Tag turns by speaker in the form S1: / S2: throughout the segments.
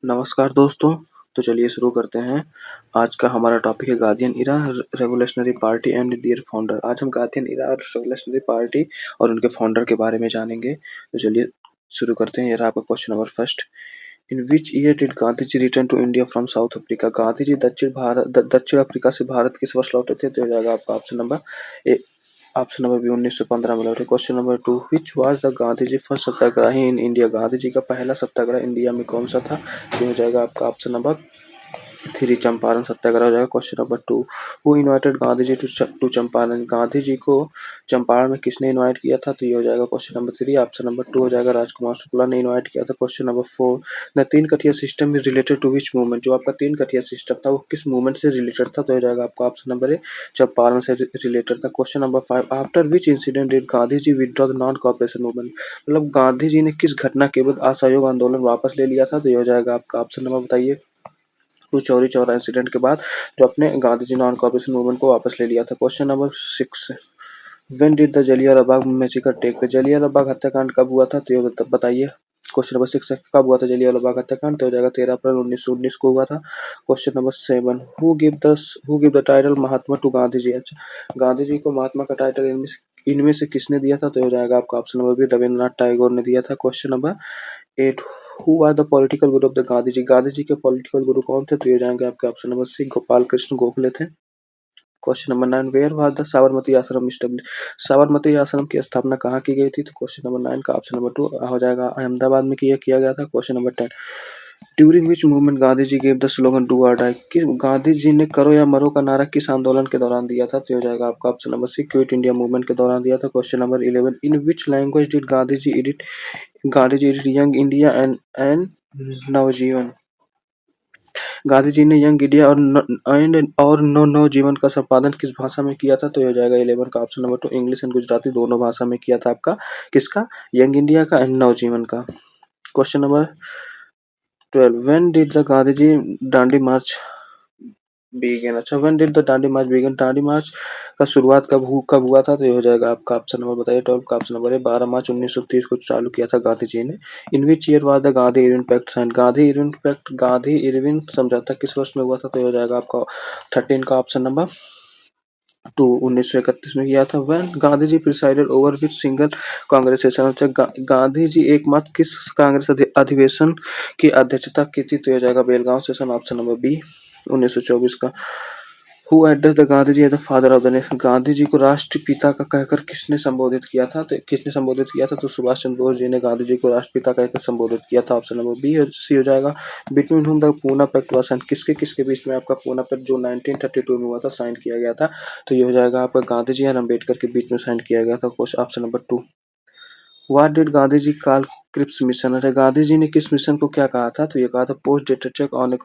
S1: नमस्कार दोस्तों, तो चलिए शुरू करते हैं। आज का हमारा टॉपिक है guardian era revolutionary party and their founder. आज हम गार्डियन इरा और रेवोल्यूशनरी पार्टी और उनके फाउंडर के बारे में जानेंगे। तो चलिए शुरू करते हैं। ये रहा आपका question number first. In which year did Gandhi ji return to India from South Africa? Gandhi ji दक्षिण अफ्रीका से भारत किस वर्ष लौटे थे? तो हो जाएगा आपका ऑप्शन नंबर बी 1915 में लौटे। Question number 2, which was the Gandhi ji first satyagrahi in India? Gandhi ji का पहला सत्याग्रह इंडिया में कौन सा था? ये हो जाएगा आपका ऑप्शन नंबर 3 चंपारण सत्याग्रह हो जाएगा। Question number 2, who invited Gandhi ji to Champaran? Gandhi ji को चंपारण में किसने इनवाइट किया था? तो ये हो जाएगा क्वेश्चन नंबर 3। ऑप्शन नंबर 2 हो जाएगा राजकुमार शुक्ला ने इनवाइट किया था। Question number 4, the Tinkathia system is related to which movement? जो आपका तीन कठिया सिस्टम था वो किस मूवमेंट से रिलेटेड था? तो हो जाएगा आपका ऑप्शन नंबर ए चंपारण से रिलेटेड था। Question number 5, after which incident did Gandhi ji withdraw the non cooperation movement? मतलब गांधी जी ने किस घटना के बाद असहयोग आंदोलन वापस ले लिया था? तो ये हो जाएगा आपका ऑप्शन नंबर बताइए। तो चौरी चौरा इंसिडेंट के बाद जो अपने Gandhi ji non cooperation movement को वापस ले लिया था। Question number 6, when did the Jallianwala Bagh massacre take place? Jallianwala Bagh हत्याकांड कब हुआ था? तो ये बताइए। क्वेश्चन नंबर 6 कब हुआ था जलियांवाला बाग हत्याकांड? तो हो जाएगा 13 अप्रैल 1919 को हुआ था। Question number 7, who give the title Mahatma to Gandhi ji? अच्छा, गांधी जी को महात्मा का टाइटल इनमें से किसने दिया था? तो हो जाएगा आपका option number B Rabindranath Tagore ने दिया था। Question number 8, who are the political guru of the Gandhi ji? Gandhi ji के पॉलिटिकल गुरु कौन थे? तो ये हो जाएंगे आपके option number C Gopal Krishna Gokhale थे। Question number 9, where was the Sabarmati Ashram establish? Sabarmati आश्रम की स्थापना कहाँ की गई थी? तो क्वेश्चन नंबर 9 का ऑप्शन नंबर 2 हो जाएगा अहमदाबाद में किया गया था। Question number 10, during which movement Gandhi ji gave the slogan do or die? किस गांधी जी ने करो या मरो का नारा किस आंदोलन के दौरान दिया था? तो ये हो जाएगा आपका option number C Quit India movement के दौरान दिया था। Question number 11, in which language did Gandhi ji edit Young India and Navjivan? Gandhi ji ने यंग इंडिया और नवजीवन का संपादन किस भाषा में किया था? तो ये हो जाएगा 11 का option number 2 English and Gujarati दोनों भाषा में किया था आपका। किसका? यंग इंडिया का एंड नवजीवन का। Question number 12, when did the Gandhi ji Dandi march begin? अच्छा, when did the Dandi march begin? Dandi march का शुरुआत कब हुआ था? तो ये हो जाएगा आपका ऑप्शन नंबर बताइए। 12 का ऑप्शन नंबर है 12 मार्च 1930 को चालू किया था गांधी जी ने। In which year was the Gandhi Irwin pact sign? Gandhi Irwin समझौता किस वर्ष में हुआ था? तो ये हो जाएगा आपका 13 का ऑप्शन नंबर 2 1931 में किया था। When Gandhi ji presided over which single Congress session? अच्छा, गांधी जी एकमात्र किस कांग्रेस अधिवेशन की अध्यक्षता की थी? तो ये हो जाएगा Belgaum session. Option number B 1924 का। Who address the Gandhi ji as the father of the nation? Gandhi ji को राष्ट्रपिता का कहकर किसने संबोधित किया था? तो सुभाष चंद्र बोस जी ने गांधी जी को राष्ट्रपिता कहकर संबोधित किया था। ऑप्शन नंबर बी और सी हो जाएगा। Between whom the Poona pact was sign? किसके किसके बीच में आपका पूना पैक्ट जो 1932 में हुआ था साइन किया गया था? तो ये हो जाएगा आपका गांधी जी और अम्बेडकर के बीच में साइन किया गया था। Option number 2, what did Gandhi ji call Cripps mission? अच्छा, गांधी जी ने किस मिशन को क्या कहा था? तो ये कहा था post dated cheque on a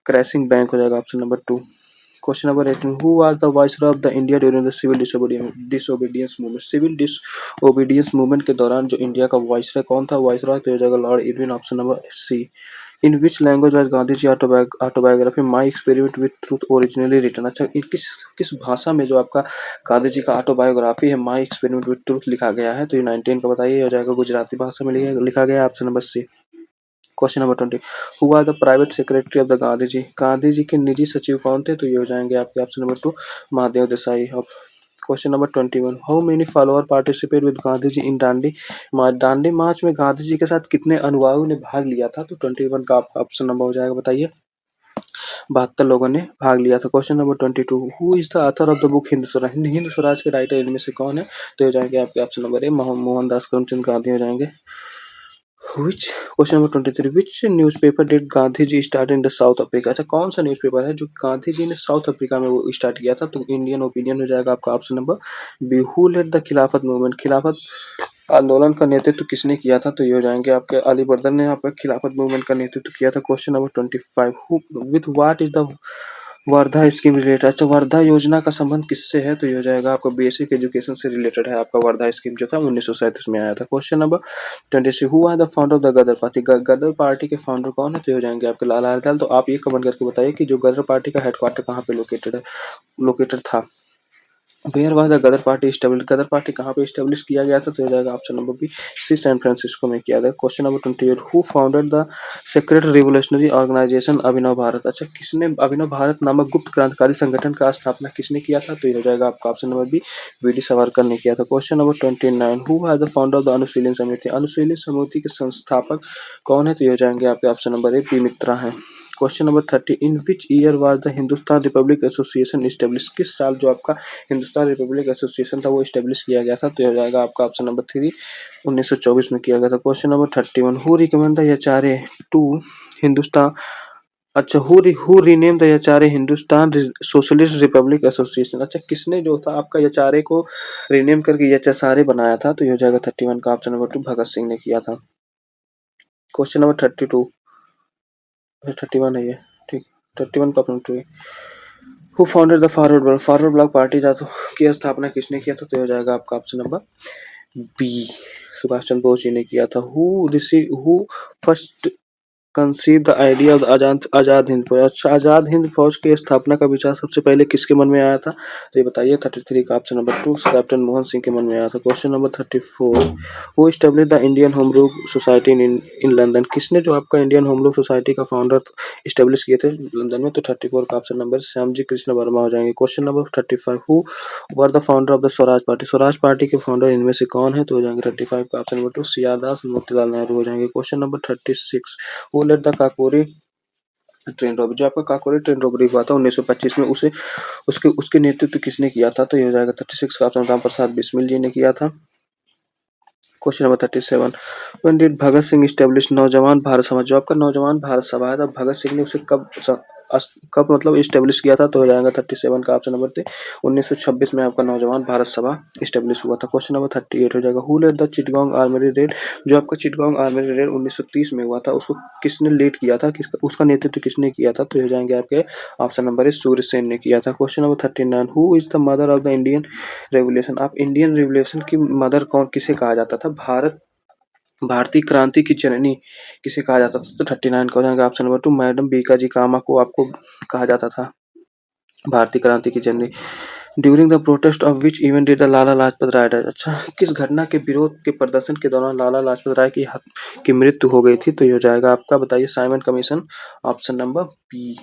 S1: crashing bank हो जाएगा option number 2। Question number 18, who was the viceroy of the India during the civil disobedience movement? Civil disobedience movement के दौरान जो इंडिया का वाइसरॉय कौन था? वाइसरॉय तो हो जाएगा Lord Irwin. Option number C. In which language was Gandhi ji autobiography my experiment with truth originally written? अच्छा, किस भाषा में जो आपका गांधी जी का ऑटोबायोग्राफी है माई एक्सपेरिमेंट विद ट्रूथ लिखा गया है? तो ये 19 का बताइए। हो जाएगा गुजराती भाषा में लिखा गया है। Option number C. Question number 20, who are the private secretary of the Gandhi ji? Gandhi ji के निजी सचिव कौन थे? तो ये हो जाएंगे आपके option number 2 Mahadev Desai. Question number 21, how many follower participate with Gandhi ji in Dandi march? Dandi march में गांधी जी के साथ कितने अनुयायियों ने भाग लिया था? तो 21 का आपका ऑप्शन नंबर हो जाएगा बताइए। 72 लोगों ने भाग लिया था। Question number 22, who is the author of the book Hind Swaraj? Hind Swaraj के राइटर इनमें से कौन है? तो हो जाएंगे आपके option number A Mohandas Karamchand Gandhi हो जाएंगे। Question number 23, which newspaper did Gandhi ji start in the South Africa? अच्छा, कौन सा न्यूज़पेपर है जो गांधी जी ने साउथ अफ्रीका में वो स्टार्ट किया था? तो इंडियन ओपिनियन हो जाएगा आपका option number B. Who led the Khilafat movement? Khilafat आंदोलन का नेतृत्व किसने किया था? तो ये हो जाएंगे आपके अली बर्दर ने आपका खिलाफत मूवमेंट का नेतृत्व किया था। Question number 25, with what is the Wardha scheme related? अच्छा, वर्धा योजना का संबंध किससे है? तो ये हो जाएगा आपका बेसिक एजुकेशन से रिलेटेड है। आपका वर्धा स्कीम जो था 1937 में आया था। Question number 26, who are the founder of the Ghadar party? Ghadar party के फाउंडर कौन है? तो ये हो जाएंगे आपके लाला हरदयाल। तो आप ये कमेंट करके बताइए कि जो गदर पार्टी का हेडक्वार्टर कहाँ पे लोकेटेड था। Where was the Ghadar party establish, Ghadar party कहाँ पे एस्टेब्लिश किया गया था? तो हो जाएगा option number B, C San Francisco किया गया। Question number 28, who founded the secret revolutionary organisation Abhinav Bharat? अच्छा, किसने अभिनव भारत नामक गुप्त क्रांतिकारी संगठन का स्थापना किसने किया था? तो ये हो जाएगा आपका option number B, V D. Savarkar ने किया था। Question number 29, who was the founder of the Anushilan Samiti? अनुशीलन समिति के संस्थापक कौन है? तो ये हो जाएंगे आपके ऑप्शन नंबर ए, पी मित्रा है। Question number 30, in which year was the Hindustan Republic association establish? किस साल जो आपका हिंदुस्तान रिपब्लिक एसोसिएशन था वो इस्टेब्लिश किया गया था? तो ये हो जाएगा आपका ऑप्शन नंबर थ्री, 1924 में किया गया था। Question number 31, who recommend the HRA to Hindustan, अच्छा, who rename the HRA Hindustan Socialist Republic Association? अच्छा, किसने जो था आपका एचआरए को रीनेम करके एचएसआरए बनाया था? तो ये हो जाएगा 31 का option number to, Bhagat Singh ने किया था। क्वेश्चन नंबर 32, 31 है ये, ठीक, 31 का option two. Who founded the Forward Bloc? Forward Bloc party की स्थापना किसने किया था? तो हो जाएगा आपका option number B, Subhash Chandra Bose ji ने किया था। Who first conceive the idea of Azad Hind Fauj? अच्छा, आजाद हिंद फौज की स्थापना का विचार सबसे पहले किसके मन में आया था? तो ये बताइए। 33 का option number to, captain Mohan Singh के मन में आया था। Question number 34, who establish the Indian home rule society in London? किसने जो आपका इंडियन होम रूल सोसाइटी का फाउंडर इस्टेब्लिश किए थे लंदन में? तो 34 का ऑप्शन नंबर श्यामजी कृष्ण वर्मा हो जाएंगे। Question number 35, who were the founder of the Swaraj party? Swaraj party के फाउंडर इनमें से कौन है? तो हो जाएंगे 35 का ऑप्शन नंबर टू, सियार दास मोतीलाल नेहरू हो जाएंगे। Question number 36, who led the Kakori train robbery? जो आपका काकोरी ट्रेन रॉबरी हुआ था 1925 में, उसे उसके उसके नेतृत्व किसने किया था? तो ये हो जाएगा 36 का ऑप्शन, राम प्रसाद बिस्मिल जी ने किया था। Question number 37, when did Bhagat Singh establish नौजवान भारत समाज? जो आपका नौजवान भारत सभा है, तब भगत सिंह ने उसे कब मतलब इस्टेब्लिश किया था? तो हो जाएगा 37 का ऑप्शन नंबर 1926 में आपका नौजवान भारत सभा इस्टेब्लिश हुआ था। क्वेश्चन नंबर 38 हो जाएगा, who led the Chittagong armoury raid? जो आपका चिटगांव आर्मरी रेड 1930 में हुआ था, उसको किसने लीड किया था? उसका नेतृत्व किसने किया था? तो हो जाएंगे आपके ऑप्शन नंबर सूर्यसेन ने किया था। Question number 39, who is the mother of the Indian revolution? आप इंडियन रेवोल्यूशन की मदर कौन किसे कहा जाता था? भारतीय क्रांति की जननी किसे कहा जाता था? तो 39 का हो जाएगा option number two, madam Bhikaji Cama को आपको कहा जाता था भारतीय क्रांति की जननी। During the protest of which event did the Lala Lajpat Rai die? अच्छा, किस घटना के विरोध के प्रदर्शन के दौरान लाला लाजपत राय की मृत्यु हो गई थी? तो ये हो जाएगा आपका, बताइए, Simon commission, option number B.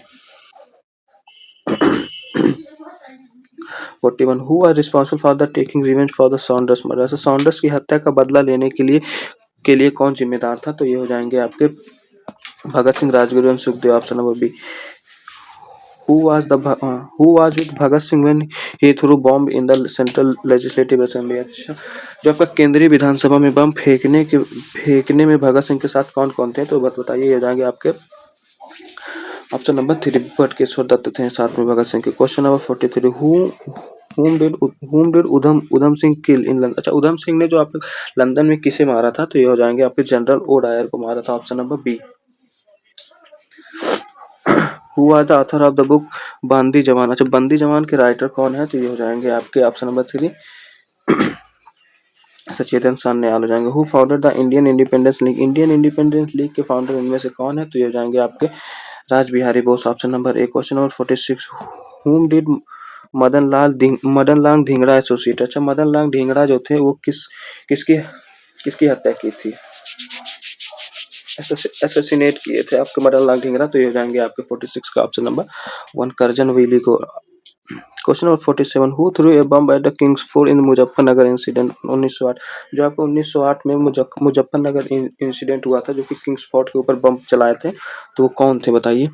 S1: 41, who are responsible for the taking revenge for the Saunders murder? Saunders की हत्या का बदला लेने के लिए कौन जिम्मेदार था? तो ये हो जाएंगे आपके भगत सिंह, राजगुरु एवं Sukhdev, option number B. Who was with Bhagat Singh when he threw bomb in the central legislative assembly? अच्छा, जो आपका केंद्रीय विधानसभा में बम फेंकने में भगत सिंह के साथ कौन कौन थे? तो बताइए, ये हो जाएंगे आपके option number three, Batukeshwar Dutt थे साथ में भगत सिंह के। Question number 43, whom did Udham Singh kill in London? अच्छा, उधम सिंह ने जो आपके लंदन में किसे मारा था? तो ये हो जाएंगे आपके जनरल ओ डायर को मारा था, option number B. Who are the author of the book Bandi Jiwan? अच्छा, बंदी जवान के राइटर कौन है? तो ये हो जाएंगे आपके ऑप्शन नंबर थ्री, सचेतन सान्याल हो जाएंगे। Who founded the Indian Independence League? Indian Independence League के फाउंडर इनमें से कौन है? तो ये हो जाएंगे आपके Raj Bihari Bose, option number A. Question number 46, whom did Madan Lal Dhingra associate? अच्छा, मदन लाल धिंगड़ा जो थे वो किसकी किसकी हत्या की थी, एसोसिनेट किए थे आपके मदन लाल धिंगड़ा? तो ये हो जाएंगे आपके 46 का ऑप्शन नंबर वन, करजन वेली को। Question number 47, who through a bomb at the Kings fort in Muzaffarnagar incident 1908? जो आपको 1908 में मुजफ्फरनगर इंसिडेंट हुआ था, जो कि किंग्स फोर्ट के ऊपर बम चलाए थे, तो वो कौन थे? बताइए।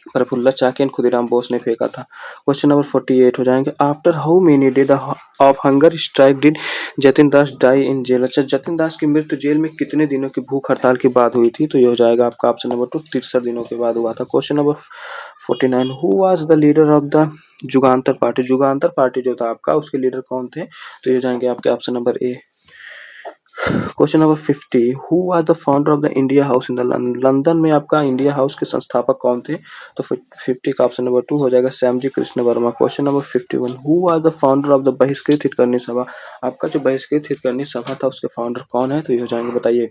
S1: प्रफुल्ल चाकी एंड खुदीराम बोस ने फेंका था। क्वेश्चन नंबर 48 हो जाएंगे, after how many days of hunger strike did Jatin Das die in jail? अच्छा, जतिन दास की मृत्यु जेल में कितने दिनों की भूख हड़ताल के बाद हुई थी? तो ये हो जाएगा आपका ऑप्शन नंबर टू, 63 दिनों के बाद हुआ था। Question number 49, who was the leader of the Jugantar party? Jugantar party जो था आपका, उसके लीडर कौन थे? तो ये हो जाएंगे आपके option number A. Question number 50, who was the founder of the India house in the London? London में आपका इंडिया हाउस के संस्थापक कौन थे? तो 50 का ऑप्शन नंबर टू हो जाएगा Shyamji Krishna Verma. Question number 51, who was the founder of the बहिष्कृत हितकर्णी सभा? आपका जो बहिष्कृत हितकर्णी सभा था, उसके फाउंडर कौन है? तो ये हो जाएंगे, बताइए।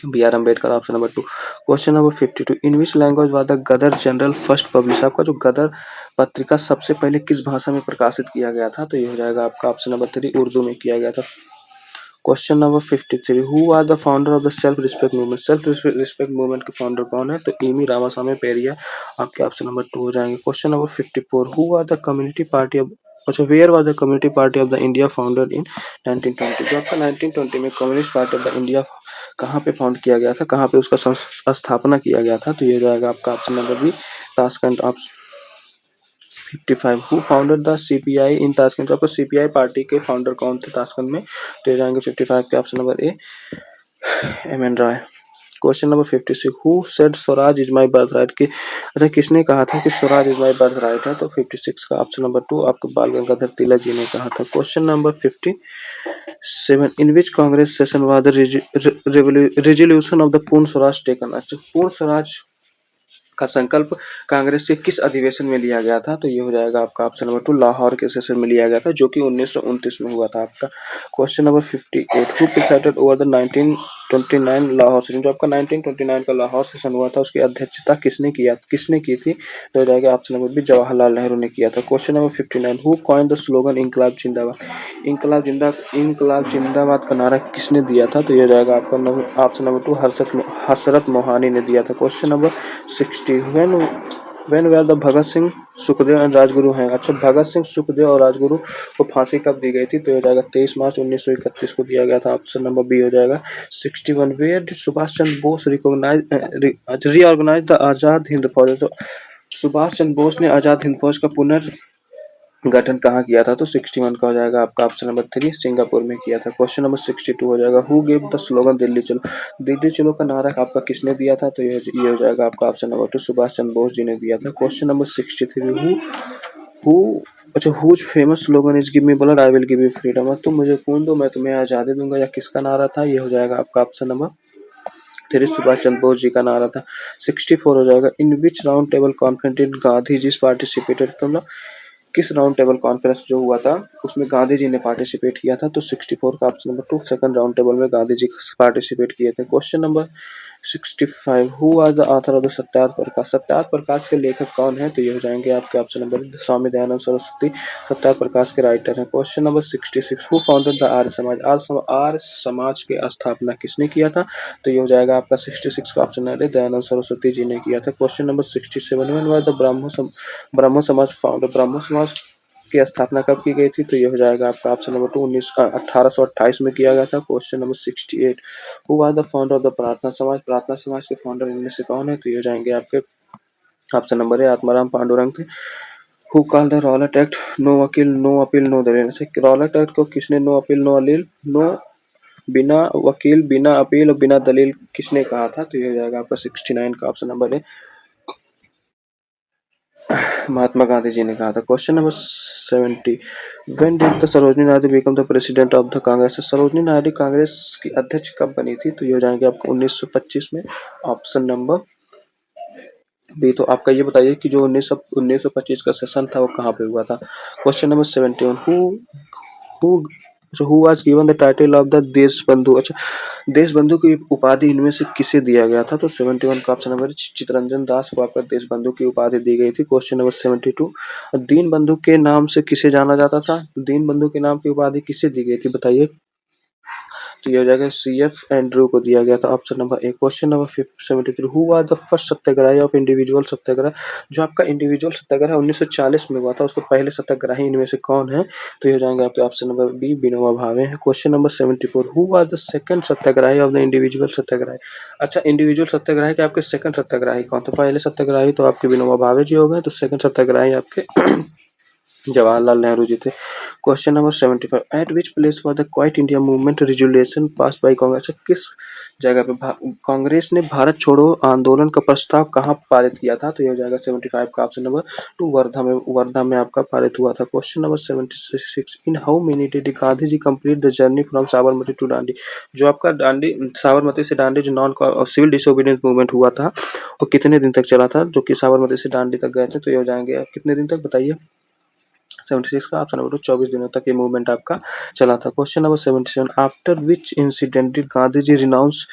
S1: B R Ambedkar, option number 2। Question number 52, in which language was the Ghadar journal first publish. आपका जो गदर पत्रिका सबसे पहले किस भाषा में प्रकाशित किया गया था, तो ये हो जाएगा आपका ऑप्शन नंबर 3, उर्दू में किया गया था। Question number 53, who are the founder of the self respect movement. Self respect movement के फाउंडर कौन है, तो एमी रामासामी पेरिया, आपके ऑप्शन नंबर 2 हो जाएंगे। Question number 54, who are the community party of, अच्छा, where was the community party of the India founded in 1920। जो आपका 1920 में communist party of the India कहाँ पे फाउंड किया गया था, कहाँ पे उसका स्थापना किया गया था, तो ये हो जाएगा आपका option number B, Tashkent. Option 55, who founded the CPI in Tashkent. तो आपको सीपीआई पार्टी के फाउंडर कौन थे ताशकंद में, तो ये जाएंगे 55 के option number A, M N Roy. Question number 56, who said Swaraj is my birthright. कि अच्छा, किसने कहा था कि Swaraj is my birthright है, तो 56 का ऑप्शन नंबर 2 आपके बाल गंगाधर तिलक जी ने कहा था। Question number 57, in which Congress session was the resolution of the पूर्ण स्वराज टेकन। अच्छा, पूर्ण स्वराज का संकल्प कांग्रेस के किस अधिवेशन में लिया गया था, तो ये हो जाएगा आपका ऑप्शन नंबर 2, लाहौर के सेशन में लिया गया था, जो कि 1929 में हुआ था आपका। Question number 58, who presided over the 1929 Lahore session. जो आपका 1929 का लाहौर सेशन हुआ था, उसकी अध्यक्षता किसने की थी, तो हो जाएगा option number B, Jawaharlal Nehru ने किया था। Question number 59, who coined the slogan Inquilab Zindabad. Inquilab जिंदाबाद का नारा किसने दिया था, तो ये हो जाएगा आपका ऑप्शन नंबर 2, हसरत मोहानी ने दिया था। Question number 60, when were the Bhagat Singh, Sukhdev and Rajguru हैं। अच्छा, भगत सिंह, सुखदेव और राजगुरु को फांसी कब दी गई थी, तो हो जाएगा 23 मार्च 1931 को दिया गया था। ऑप्शन नंबर बी हो जाएगा 61, where did Subhash Chandra Bose reorganise the Azad Hind Fauj. तो सुभाष चंद्र बोस ने आजाद हिंद फौज का पुनर्गठन कहाँ किया था, तो 61 का हो जाएगा आपका ऑप्शन नंबर 3, सिंगापुर में किया था। क्वेश्चन नंबर 62 हो जाएगा, who gave the slogan Delhi चलो। दिल्ली चलो का नारा आपका किसने दिया था, तो ये हो जाएगा आपका ऑप्शन नंबर 2, सुभाष चंद्र बोस जी ने दिया था। क्वेश्चन नंबर 63, हु अच्छा, whose famous slogan is give me blood I will give you freedom. तुम मुझे खून दो मैं तुम्हें आजादी दूंगा, या किसका नारा था, ये हो जाएगा आपका ऑप्शन नंबर 3, सुभाष चंद्र बोस जी का नारा था। 64 हो जाएगा, in which round table conference did Gandhi ji participated. मतलब किस राउंड टेबल कॉन्फ्रेंस जो हुआ था उसमें गांधी जी ने पार्टिसिपेट किया था, तो 64 का option number 2, second round table में गांधी जी पार्टिसिपेट किए थे। Question number 65, who was the author of the Satyagraha Prakash. Satyagraha Prakash के लेखक कौन है, तो ये हो जाएंगे आपके ऑप्शन नंबर स्वामी दयानंद सरस्वती, सत्याग्रह प्रकाश के राइटर हैं। Question number 66, who founded the Arya Samaj. Arya समाज के स्थापना किसने किया था, तो ये हो जाएगा आपका 66 का ऑप्शन है, दयानंद सरस्वती जी ने किया था। Question number 67, when was the ब्राह्मण समाज फाउंड। ब्राह्मण समाज की स्थापना कब की गई थी, तो ये हो जाएगा आपका ऑप्शन नंबर 2, 1828 में किया गया था। Question number 68, who was the founder of the प्रार्थना समाज। प्रार्थना समाज के फाउंडर इनमें से कौन है, तो ये हो जाएंगे आपके option number A, Atmaram Pandurang थे। Who call the Rowlatt act no वकील नो अपील नो दलील। रॉलेट एक्ट को किसने नो अपील नो अलील नो बिना वकील बिना अपील और बिना दलील किसने कहा था, तो ये हो जाएगा आपका 69 का ऑप्शन नंबर है, महात्मा गांधी जी ने कहा था। Question number 70, when did the Sarojini Naidu become the president of the Congress. Sarojini Naidu Congress की अध्यक्ष कब बनी थी, तो ये हो जाएंगे आपको 1925 में, ऑप्शन नंबर बी। तो आपका ये बताइए कि जो 1925 का सेशन था वो कहाँ पे हुआ था। Question number 71, who who was given the title of the देश बंधु। अच्छा, देश बंधु की उपाधि इनमें से किसे दिया गया था, तो 71 का ऑप्शन नंबर चितरंजन दास को आपका देश बंधु की उपाधि दी गई थी। क्वेश्चन नंबर 72, दीन बंधु के नाम से किसे जाना जाता था। दीन बंधु के नाम की उपाधि किसे दी गई थी बताइए, तो ये हो जाएगा CF एंड्रू को दिया गया था, option number A. Question number 73, who was the first satyagrahi of individual satyagraha. जो आपका इंडिविजुअल सत्याग्रह 1940 में हुआ था, उसको पहले सत्याग्रही इनमें से कौन है, तो ये हो जाएंगे आपके option number B, Vinoba Bhave हैं। Question number 74, who was the second satyagrahi of the individual satyagrahi. अच्छा, इंडिविजुअल सत्याग्रही के आपके सेकंड सत्याग्रही कौन थे। पहले सत्याग्रही तो आपके विनोबा भावे जी हो गए, तो सेकंड सत्याग्रही आपके जवाहरलाल नेहरू जी थे। Question number 75, at which place for the quit India movement resolution pass by Congress. किस जगह पे कांग्रेस ने भारत छोड़ो आंदोलन का प्रस्ताव कहाँ पारित किया था, तो ये हो जाएगा 75 का ऑप्शन नंबर 2, वर्धा में आपका पारित हुआ था। Question number 76, in how many did Gandhi ji complete the journey from Sabarmati to Dandi. जो आपका दांडी साबरमती से दांडी जो नॉन सिविल डिसोबीडियंस मूवमेंट हुआ था, वो कितने दिन तक चला था, जो कि साबरमती से दांडी तक गए थे, तो ये हो जाएंगे कितने दिन तक बताइए। 76 का ऑप्शन नंबर 2, 24 दिनों तक ये मूवमेंट आपका चला था। Question number 77, after which incident did Gandhi ji renounce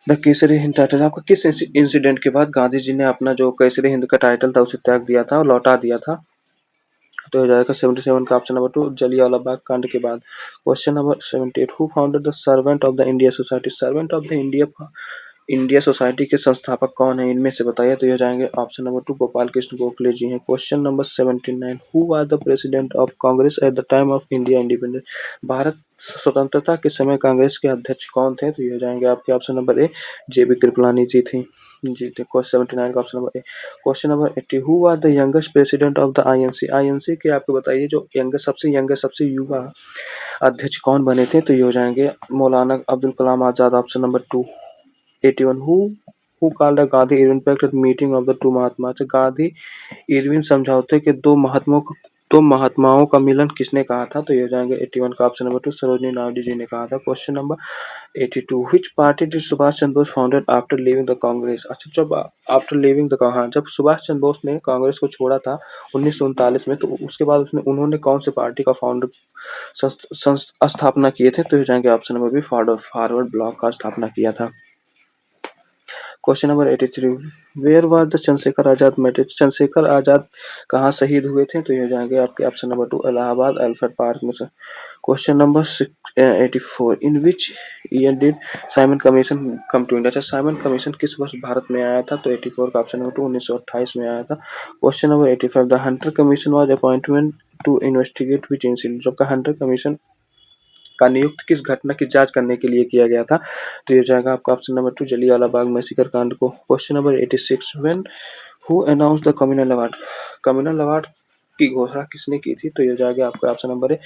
S1: the Kaisar Hind title आपका किस इंसिडेंट के बाद गांधी जी ने अपना जो केसरी हिंद का टाइटल था उसे त्याग दिया था और लौटा दिया था? तो हो जाएगा 77 का ऑप्शन नंबर 2 जलियांवाला बाग कांड के बाद। Question number 78 who founded the servant of the India society? Servant of the India society के संस्थापक कौन है? इनमें से बताइए। तो ये हो जाएंगे ऑप्शन नंबर 2 गोपाल कृष्ण गोखले जी हैं। Question number 79 who was the president of Congress at the time of India independence? Bharat स्वतंत्रता के समय कांग्रेस के अध्यक्ष कौन थे? तो ये हो जाएंगे आपके option number A JB Kripalani ji थी। जी थे। क्वेश्चन 79 का option number A. Question number 80 who was the youngest president of the INC? INC के आपको बताइए जो यंगेस्ट सबसे युवा अध्यक्ष कौन बने थे? तो ये हो जाएंगे Maulana Abdul Kalam Azad. Option number 2। 81 who called the Gandhi Irwin pact at meeting of the two Mahatma? Gandhi Irwin समझौते के दो महात्माओं का मिलन किसने कहा था? तो ये हो जाएंगे 81 का ऑप्शन नंबर 2 सरोजिनी नायडू जी ने कहा था। Question number 82 which party did Subhash Chandra Bose founded after leaving the Congress? अच्छा, जब आफ्टर लीविंग द हाँ, जब सुभाष चंद्र बोस ने कांग्रेस को छोड़ा था 1939 में, तो उसके बाद उन्होंने कौन सी पार्टी का स्थापना किए थे? तो हो जाएंगे option number B forward block का स्थापना किया था। Question number 83 where was the Chandrashekhar Azad मेटेड? चंद्रशेखर आजाद कहाँ शहीद हुए थे? तो ये हो जाएंगे आपके option number 2 Allahabad Alfred park में से। Question number 84 in which year did Simon commission come to India? अच्छा, साइमन कमीशन किस वर्ष भारत में आया था? तो 84 का ऑप्शन नंबर 2 1928 में आया था। Question number 85 the Hunter commission was appointment to investigate which incident? जबकि हंटर कमीशन का नियुक्त किस घटना की जांच करने के लिए किया गया था? तो ये हो जाएगा आपका option number 2 Jallianwala Bagh massacre कांड को। Question number 86 when who announce the communal award? Communal award की घोषणा किसने की थी? तो ये हो जाएगा आपका ऑप्शन नंबर ए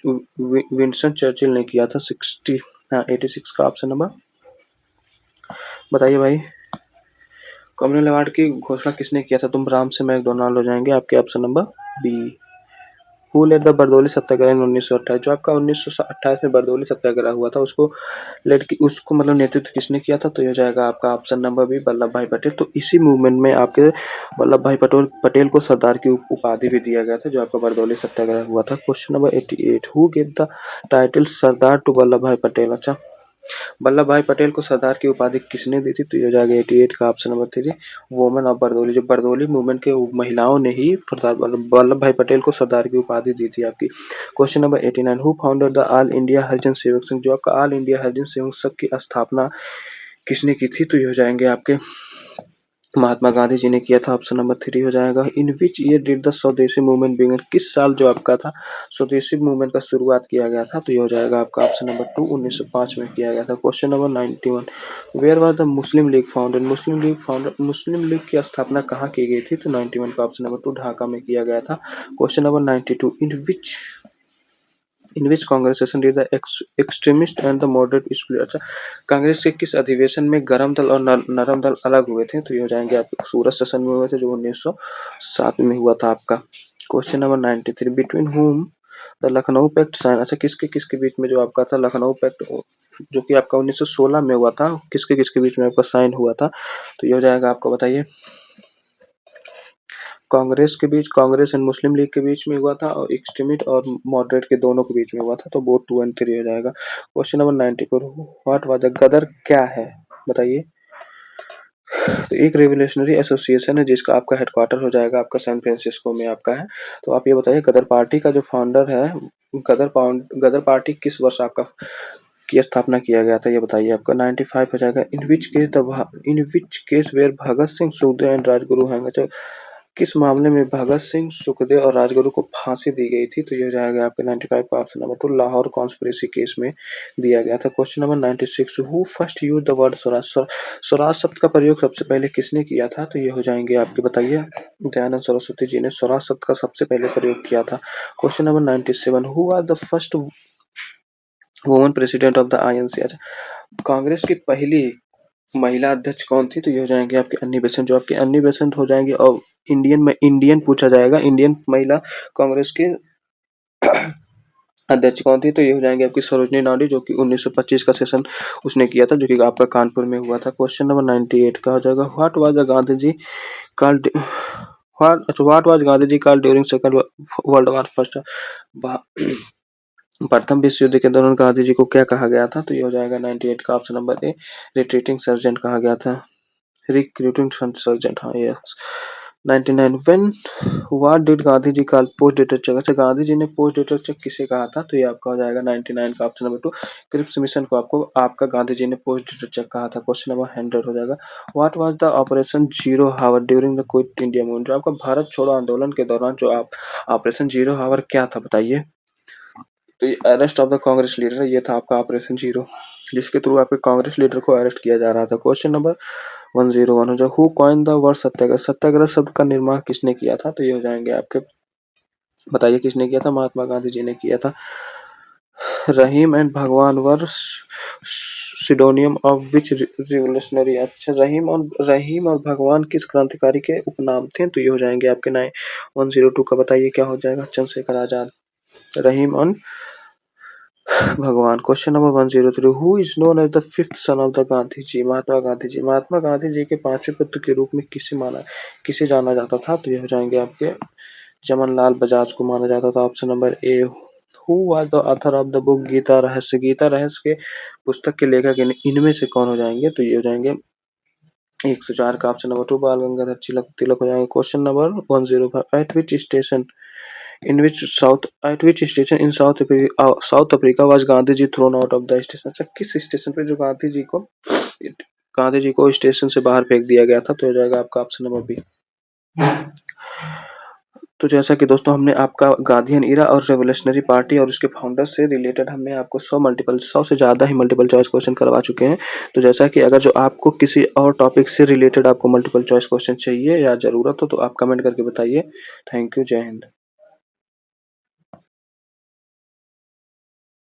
S1: विंस्टन चर्चिल ने किया था। 86 का ऑप्शन नंबर बताइए भाई। कम्युनल अवार्ड की घोषणा किसने किया था? तुम राम से मैकडोनाल्ड हो जाएंगे आपके option number B. Who led the Bardoli satyagraha in 1928? जो आपका 1928 में बरदौली सत्याग्रह हुआ था उसको मतलब नेतृत्व किसने किया था? तो ये हो जाएगा आपका ऑप्शन नंबर बी वल्लभ भाई पटेल। तो इसी मूवमेंट में आपके वल्लभ भाई पटेल को सरदार की उपाधि भी दिया गया था जो आपका बरदौली सत्याग्रह हुआ था। Question number 88 who give the title Sardar to Vallabhbhai Patel? अच्छा, वल्लभ भाई पटेल को सरदार की उपाधि किसने दी थी? तो ये हो जाएगा 88 का option number 3 women of Bardoli. जो बरदौली मूवमेंट के महिलाओं ने ही सरदार वल्लभ भाई पटेल को सरदार की उपाधि दी थी आपकी। Question number 89 who founded the all India Harijan Sevak Sangh? जो आपका ऑल इंडिया हरिजन सेवक संघ की स्थापना किसने की थी? तो ये हो जाएंगे आपके महात्मा गांधी जी ने किया था। ऑप्शन नंबर 3 हो जाएगा in which year did the स्वदेशी मूवमेंट बिगिन? किस साल जो आपका था स्वदेशी मूवमेंट का शुरुआत किया गया था? तो ये हो जाएगा आपका ऑप्शन नंबर 2 1905 में किया गया था। Question number 91 where was the Muslim League founded? Muslim League की स्थापना कहाँ की गई थी? तो 91 का ऑप्शन नंबर 2 ढाका में किया गया था। Question number 92 in which congress session did the extremist and the moderate split? अच्छा, कांग्रेस के किस अधिवेशन में गरम दल और नरम दल अलग हुए थे? तो ये हो जाएंगे आपके सूरत सेशन में हुए थे जो 1907 में हुआ था आपका। Question number 93 between whom the Lucknow pact sign? अच्छा, किसके किसके बीच में जो आपका था लखनऊ पैक्ट जो कि आपका 1916 में हुआ था, किसके किसके बीच में आपका साइन हुआ था? तो ये हो जाएगा आपको बताइए। कांग्रेस एंड मुस्लिम लीग के बीच में हुआ था और एक्सट्रीमिस्ट और मॉडरेट के दोनों के बीच में हुआ था। तो बोथ 2 एंड 3 हो जाएगा। Question number 94 what was the Ghadar क्या है? बताइए। तो एक रेवोल्यूशनरी एसोसिएशन है जिसका आपका हेडक्वार्टर हो जाएगा आपका सैन फ्रांसिस्को में आपका है। तो आप ये बताइए गदर पार्टी का जो फाउंडर है गदर पार्टी किस वर्ष आपका की स्थापना किया गया था? ये बताइए आपका 95 हो जाएगा। In which case were Bhagat Singh Sukhdev and Rajguru हैं? किस मामले में भगत सिंह सुखदेव और राजगुरु को फांसी दी गई थी? तो ये हो जाएगा आपके 95 का option number 2 Lahore conspiracy case में दिया गया था। Question number 96 who first use the word Swaraj? Swaraj शब्द का प्रयोग सबसे पहले किसने किया था? तो ये हो जाएंगे आपके बताइए दयानंद सरस्वती जी ने स्वराज शब्द का सबसे पहले प्रयोग किया था। Question number 97 who was the first woman president of the INC? अच्छा, कांग्रेस की पहली महिला अध्यक्ष कौन थी? तो ये हो जाएंगे आपके अन्नी बेसेंट। जो आपके अन्नी बेसेंट हो जाएंगे और इंडियन पूछा जाएगा इंडियन महिला कांग्रेस के अध्यक्ष कौन थी? तो ये हो जाएंगे आपकी सरोजनी नायडू जो कि 1925 का सेशन उसने किया था जो कि आपका कानपुर में हुआ था। क्वेश्चन नंबर 98 का हो जाएगा what was the Gandhi ji called what was Gandhi ji called during second world war? First प्रथम विश्व युद्ध के दौरान गांधी जी को क्या कहा गया था? तो ये हो जाएगा 98 का option number A, retreating sergeant कहा गया था। रिक्रूटिंग सर्जेंट, हाँ yes. 99 when what did Gandhi ji call post dated cheque? अच्छा, गांधी जी ने पोस्ट डेटेड चेक किसे कहा था? तो ये आपका हो जाएगा 99 का ऑप्शन नंबर 2, क्रिप्स मिशन को आपको आपका गांधी जी ने पोस्ट डेटेड चेक कहा था। क्वेश्चन नंबर 100 हो जाएगा। What was the operation zero hour during the quit India movement? जो आपका भारत छोड़ो आंदोलन के दौरान जो आप ऑपरेशन जीरो हावर क्या था बताइए? तो ये arrest of the Congress leader, ये था आपका ऑपरेशन जीरो, जिसके थ्रू आपके कांग्रेस लीडर को अरेस्ट किया जा रहा था। क्वेश्चन नंबर 101 हो जाए, हु कॉइन द वर्ड सत्याग्रह? सत्याग्रह शब्द का निर्माण किसने किया था? तो ये हो जाएंगे आपके, बताइए किसने किया था? महात्मा गांधी जी ने किया था। रहीम एंड भगवान वर सिडोनियम ऑफ विच रिवोल्यूशनरी? अच्छा, रहीम और भगवान किस क्रांतिकारी के उपनाम थे? तो ये हो जाएंगे आपके 9102 का, बताइए क्या हो जाएगा? चंद्रशेखर आजाद। रहीम और Bhagwan. Question number 103, who is known as the fifth son of the Gandhi ji? Mahatma Gandhi ji. Mahatma Gandhi ji के पांचवें पुत्र के रूप में किसे जाना जाता था? तो ये हो जाएंगे आपके जमनलाल बजाज को माना जाता था। Option number A. Who was the author of the book Gita Rahasya? Gita रहस्य के पुस्तक के लेखक इनमें से कौन हो जाएंगे? तो ये हो जाएंगे 104 का ऑप्शन नंबर 2, बाल गंगाधर तिलक हो जाएंगे। Question number 105, at which station in South Africa was Gandhi ji thrown out of the station? अच्छा, किस स्टेशन पे जो गांधी जी को स्टेशन से बाहर फेंक दिया गया था? तो हो जाएगा आपका ऑप्शन नंबर बी। तो जैसा कि दोस्तों हमने आपका गांधीयन इरा और रेवोल्यूशनरी पार्टी और उसके फाउंडर से रिलेटेड हमने आपको 100 से ज़्यादा ही मल्टीपल चॉइस क्वेश्चन करवा चुके हैं। तो जैसा कि अगर जो आपको किसी और टॉपिक से रिलेटेड आपको मल्टीपल चॉइस क्वेश्चन चाहिए या ज़रूरत हो तो आप कमेंट करके बताइए। थैंक यू, जय हिंद।